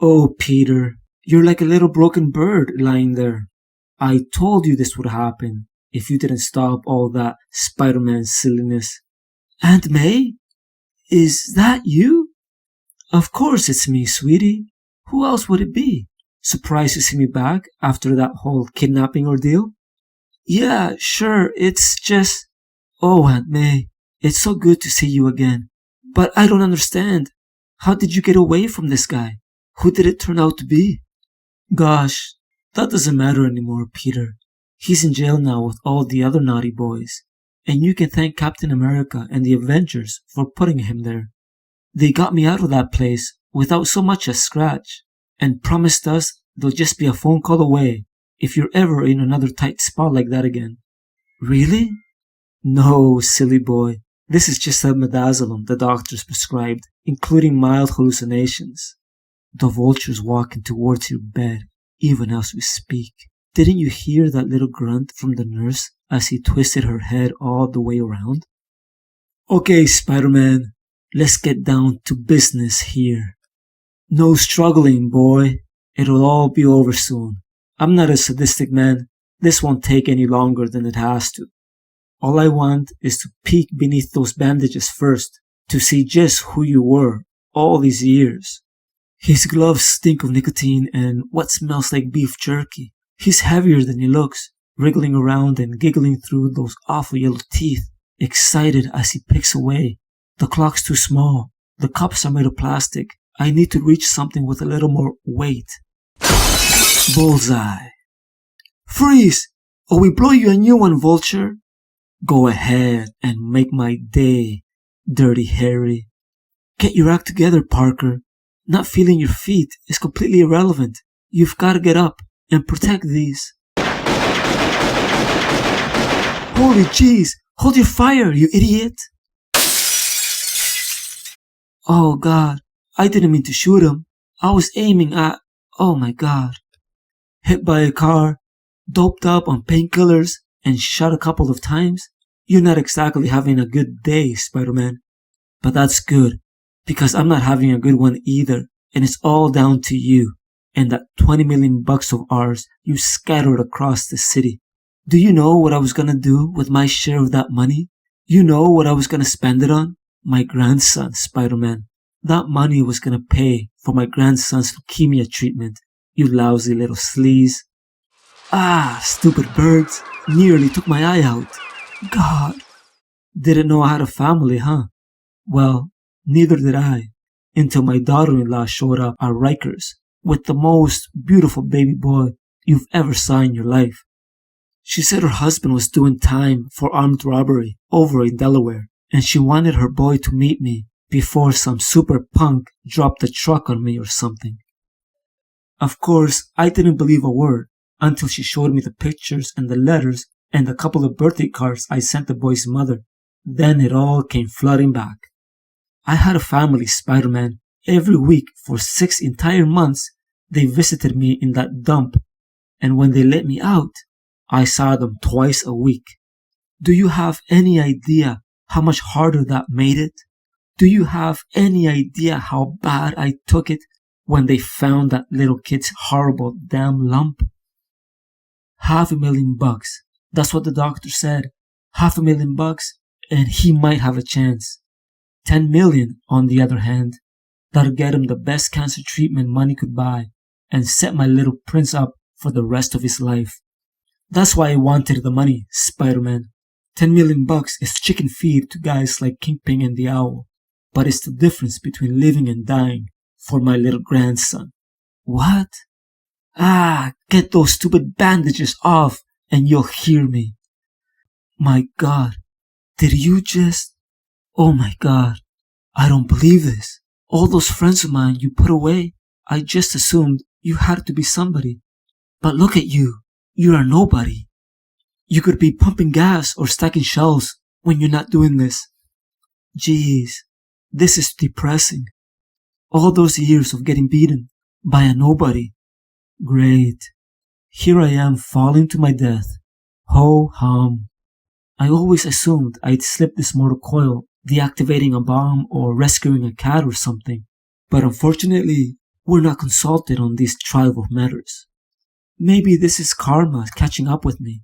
Oh, Peter, you're like a little broken bird lying there. I told you this would happen if you didn't stop all that Spider-Man silliness. Aunt May? Is that you? Of course it's me, sweetie. Who else would it be? Surprised to see me back after that whole kidnapping ordeal? Yeah, sure, it's just... Oh, Aunt May, it's so good to see you again. But I don't understand. How did you get away from this guy? Who did it turn out to be? Gosh, that doesn't matter anymore, Peter. He's in jail now with all the other naughty boys. And you can thank Captain America and the Avengers for putting him there. They got me out of that place without so much as scratch, and promised us they'll just be a phone call away if you're ever in another tight spot like that again. Really? No, silly boy. This is just a midazolam the doctors prescribed, including mild hallucinations. The vulture's walking towards your bed, even as we speak. Didn't you hear that little grunt from the nurse as he twisted her head all the way around? Okay, Spider-Man, let's get down to business here. No struggling, boy. It'll all be over soon. I'm not a sadistic man. This won't take any longer than it has to. All I want is to peek beneath those bandages first, to see just who you were all these years. His gloves stink of nicotine and what smells like beef jerky. He's heavier than he looks, wriggling around and giggling through those awful yellow teeth, excited as he picks away. The clock's too small. The cups are made of plastic. I need to reach something with a little more weight. Bullseye. Freeze! Or we blow you a new one, Vulture. Go ahead and make my day, Dirty Harry. Get your act together, Parker. Not feeling your feet is completely irrelevant. You've got to get up and protect these. Holy jeez! Hold your fire, you idiot! Oh god, I didn't mean to shoot him. I was aiming at... Oh my god. Hit by a car, doped up on painkillers, and shot a couple of times? You're not exactly having a good day, Spider-Man. But that's good, because I'm not having a good one either, and it's all down to you, and that 20 million bucks of ours you scattered across the city. Do you know what I was gonna do with my share of that money? You know what I was gonna spend it on? My grandson, Spider-Man. That money was gonna pay for my grandson's leukemia treatment, you lousy little sleaze. Ah, stupid birds. Nearly took my eye out. God. Didn't know I had a family, huh? Well, neither did I, until my daughter-in-law showed up at Rikers with the most beautiful baby boy you've ever saw in your life. She said her husband was doing time for armed robbery over in Delaware, and she wanted her boy to meet me before some super punk dropped a truck on me or something. Of course, I didn't believe a word until she showed me the pictures and the letters and a couple of birthday cards I sent the boy's mother. Then it all came flooding back. I had a family, Spider-Man. Every week for 6 entire months, they visited me in that dump, and when they let me out, I saw them twice a week. Do you have any idea how much harder that made it? Do you have any idea how bad I took it when they found that little kid's horrible damn lump? $500,000. That's what the doctor said. $500,000 and he might have a chance. 10 million, on the other hand, that'll get him the best cancer treatment money could buy and set my little prince up for the rest of his life. That's why I wanted the money, Spider-Man. 10 million bucks is chicken feed to guys like Kingpin and the Owl, but it's the difference between living and dying for my little grandson. What? Ah, get those stupid bandages off and you'll hear me. My God, did you just... Oh my God, I don't believe this. All those friends of mine you put away, I just assumed you had to be somebody. But look at you, you are nobody. You could be pumping gas or stacking shelves when you're not doing this. Jeez, this is depressing. All those years of getting beaten by a nobody. Great. Here I am falling to my death. Ho-hum. I always assumed I'd slip this mortal coil, deactivating a bomb or rescuing a cat or something. But unfortunately, We're not consulted on these tribal matters. Maybe this is karma catching up with me.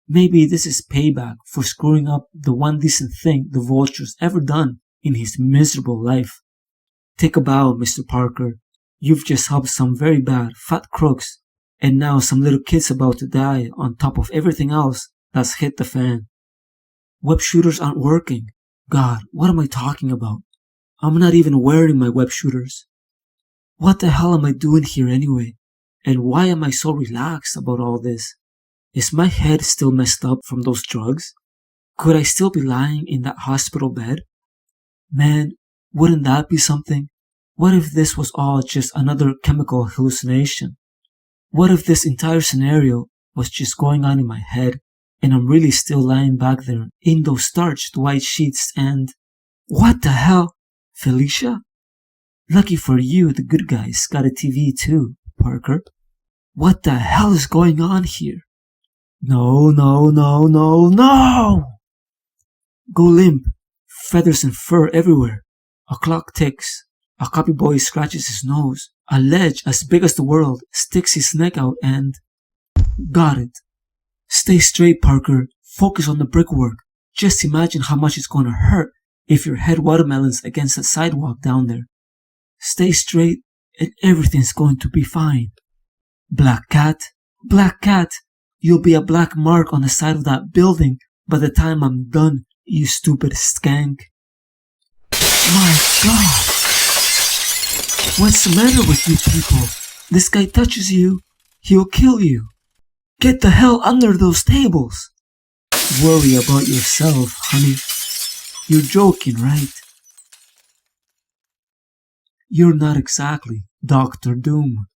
Maybe this is payback for screwing up the one decent thing the Vulture's ever done in his miserable life. Take a bow, Mr. Parker. You've just helped some very bad, fat crooks, and now some little kid's about to die on top of everything else that's hit the fan. Web shooters aren't working. God, what am I talking about? I'm not even wearing my web shooters. What the hell am I doing here anyway? And why am I so relaxed about all this? Is my head still messed up from those drugs? Could I still be lying in that hospital bed? Man, wouldn't that be something? What if this was all just another chemical hallucination? What if this entire scenario was just going on in my head and I'm really still lying back there in those starched white sheets and... What the hell? Felicia? Lucky for you, the good guys got a TV too, Parker. What the hell is going on here? No, no, no, no, no! Go limp. Feathers and fur everywhere. A clock ticks. A copy boy scratches his nose. A ledge as big as the world sticks his neck out and... Got it. Stay straight, Parker. Focus on the brickwork. Just imagine how much it's gonna hurt if your head watermelons against the sidewalk down there. Stay straight and everything's going to be fine. Black cat, black cat, you'll be a black mark on the side of that building by the time I'm done, you stupid skank. My God! What's the matter with you people? This guy touches you, he'll kill you. Get the hell under those tables. Worry about yourself, honey. You're joking, right? You're not exactly Dr. Doom.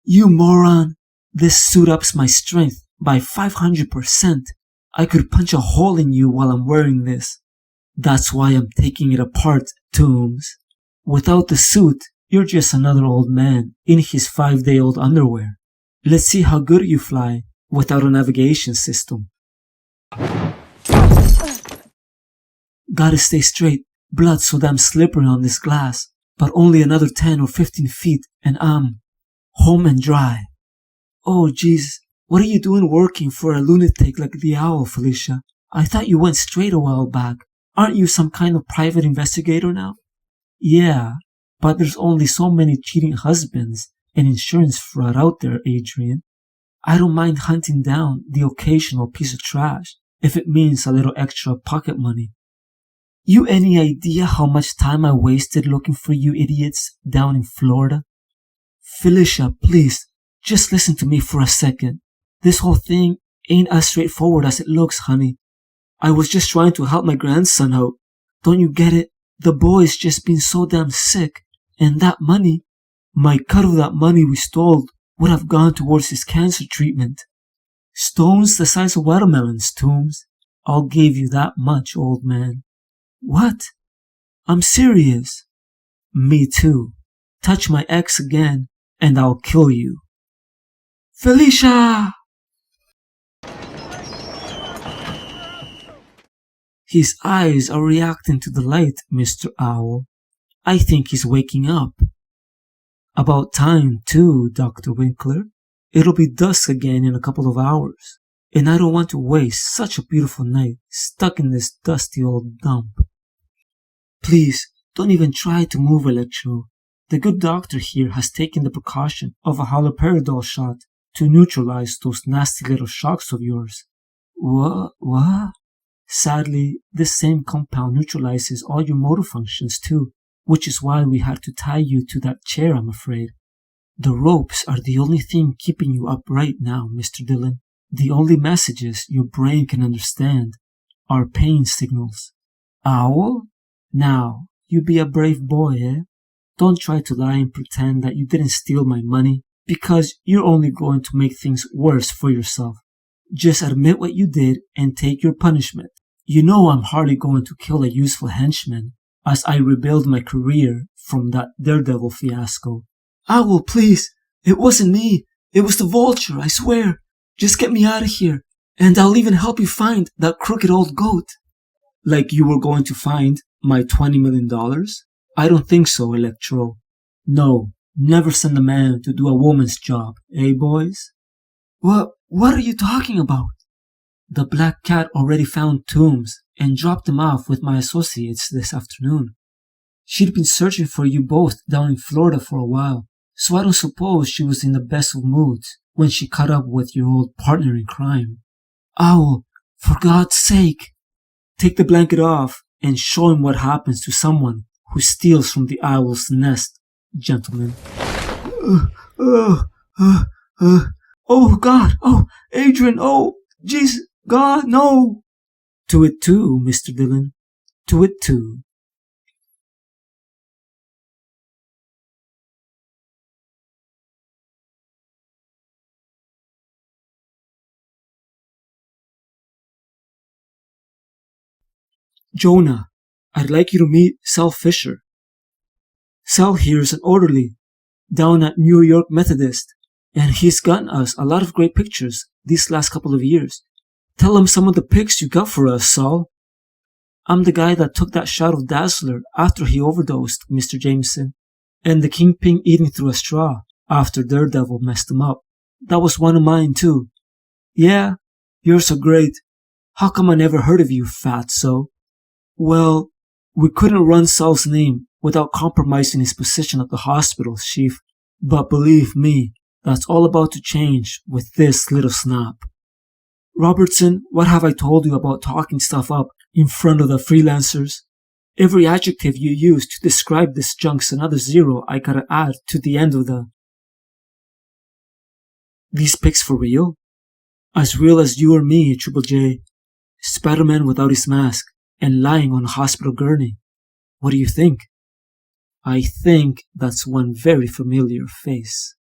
You moron! This suit ups my strength by 500%. I could punch a hole in you while I'm wearing this. That's why I'm taking it apart, Toombs. Without the suit, you're just another old man in his 5-day-old underwear. Let's see how good you fly without a navigation system. Gotta stay straight. Blood's so damn slippery on this glass. But only another 10 or 15 feet and I'm home and dry. Oh jeez, what are you doing working for a lunatic like the owl, Felicia? I thought you went straight a while back. Aren't you some kind of private investigator now? Yeah, but there's only so many cheating husbands and insurance fraud out there, Adrian. I don't mind hunting down the occasional piece of trash if it means a little extra pocket money. You any idea how much time I wasted looking for you idiots down in Florida? Felicia, please, just listen to me for a second. This whole thing ain't as straightforward as it looks, honey. I was just trying to help my grandson out. Don't you get it? The boy's just been so damn sick, and that money, my cut of that money we stole would have gone towards his cancer treatment. Stones the size of watermelons, Toombs. I'll give you that much, old man. What? I'm serious. Me too. Touch my ex again, and I'll kill you. Felicia! His eyes are reacting to the light, Mr. Owl. I think he's waking up. About time, too, Dr. Winkler. It'll be dusk again in a couple of hours, and I don't want to waste such a beautiful night stuck in this dusty old dump. Please, don't even try to move, Electro. The good doctor here has taken the precaution of a haloperidol shot to neutralize those nasty little shocks of yours. What? Sadly, this same compound neutralizes all your motor functions too, which is why we had to tie you to that chair, I'm afraid. The ropes are the only thing keeping you up right now, Mr. Dillon. The only messages your brain can understand are pain signals. Owl? Now, you be a brave boy, eh? Don't try to lie and pretend that you didn't steal my money, because you're only going to make things worse for yourself. Just admit what you did and take your punishment. You know I'm hardly going to kill a useful henchman as I rebuild my career from that daredevil fiasco. Owl, please! It wasn't me! It was the Vulture, I swear! Just get me out of here, and I'll even help you find that crooked old goat. Like you were going to find my $20 million? I don't think so, Electro. No, never send a man to do a woman's job, eh, boys? What are you talking about? The Black Cat already found Toombs and dropped him off with my associates this afternoon. She'd been searching for you both down in Florida for a while, so I don't suppose she was in the best of moods when she caught up with your old partner in crime. Owl, for God's sake! Take the blanket off and show him what happens to someone who steals from the owl's nest, gentlemen. Oh, God! Oh, Adrian! Oh, Jesus! God, no! To it too, Mr. Dillon. To it too. Jonah, I'd like you to meet Sal Fisher. Sal here is an orderly down at New York Methodist, and he's gotten us a lot of great pictures these last couple of years. Tell him some of the pics you got for us, Saul. I'm the guy that took that shot of Dazzler after he overdosed, Mr. Jameson, and the Kingpin eating through a straw after Daredevil messed him up. That was one of mine, too. Yeah, you're so great. How come I never heard of you, fatso? Well, we couldn't run Sal's name without compromising his position at the hospital, Chief. But believe me, that's all about to change with this little snap. Robertson, what have I told you about talking stuff up in front of the freelancers? Every adjective you use to describe this junk's another zero I gotta add to the end of the... These pics for real? As real as you or me, Triple J. Spider-Man without his mask and lying on a hospital gurney. What do you think? I think that's one very familiar face.